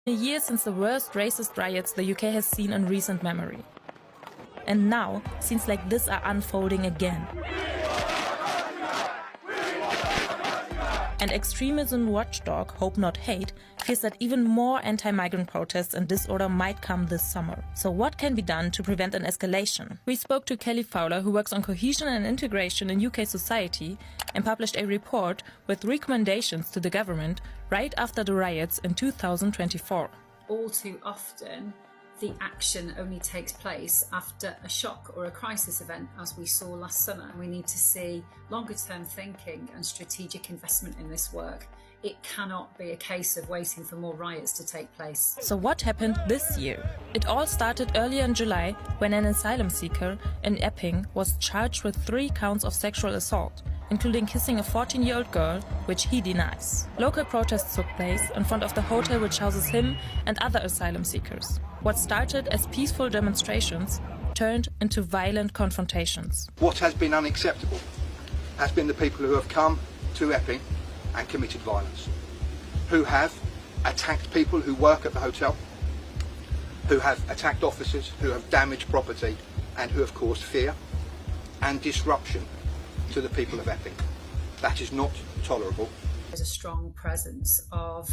A year since the worst racist riots the UK has seen in recent memory. And now, scenes like this are unfolding again. And extremism watchdog Hope Not Hate fears that even more anti-migrant protests and disorder might come this summer. So what can be done to prevent an escalation? We spoke to Kelly Fowler, who works on cohesion and integration in UK society, and published a report with recommendations to the government right after the riots in 2024. All too often, the action only takes place after a shock or a crisis event, as we saw last summer. We need to see longer-term thinking and strategic investment in this work. It cannot be a case of waiting for more riots to take place. So what happened this year? It all started earlier in July when an asylum seeker in Epping was charged with 3 counts of sexual assault, including kissing a 14-year-old girl, which he denies. Local protests took place in front of the hotel which houses him and other asylum seekers. What started as peaceful demonstrations turned into violent confrontations. What has been unacceptable has been the people who have come to Epping and committed violence, who have attacked people who work at the hotel, who have attacked officers, who have damaged property, and who have caused fear and disruption to the people of Epping. That is not tolerable. There's a strong presence of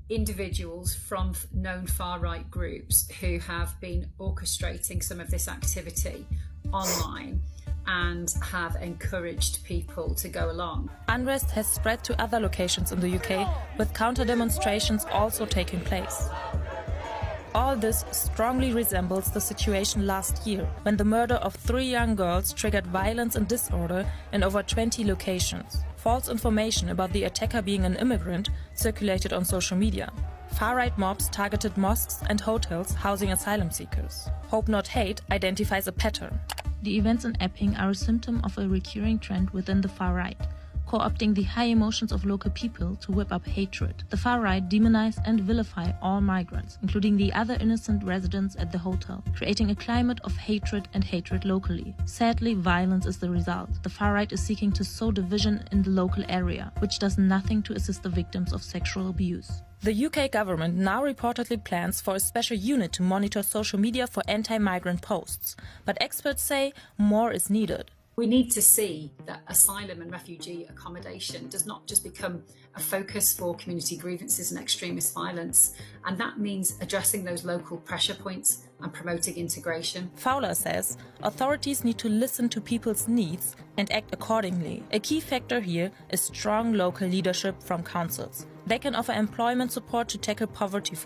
individuals from known far-right groups who have been orchestrating some of this activity online and have encouraged people to go along. Unrest has spread to other locations in the UK, with counter-demonstrations also taking place. All this strongly resembles the situation last year, when the murder of 3 young girls triggered violence and disorder in over 20 locations. False information about the attacker being an immigrant circulated on social media. Far-right mobs targeted mosques and hotels housing asylum seekers. Hope Not Hate identifies a pattern. The events in Epping are a symptom of a recurring trend within the far-right, co-opting the high emotions of local people to whip up hatred. The far-right demonize and vilify all migrants, including the other innocent residents at the hotel, creating a climate of hatred and hatred locally. Sadly, violence is the result. The far-right is seeking to sow division in the local area, which does nothing to assist the victims of sexual abuse. The UK government now reportedly plans for a special unit to monitor social media for anti-migrant posts, but experts say more is needed. We need to see that asylum and refugee accommodation does not just become a focus for community grievances and extremist violence, and that means addressing those local pressure points and promoting integration. Fowler says authorities need to listen to people's needs and act accordingly. A key factor here is strong local leadership from councils. They can offer employment support to tackle poverty,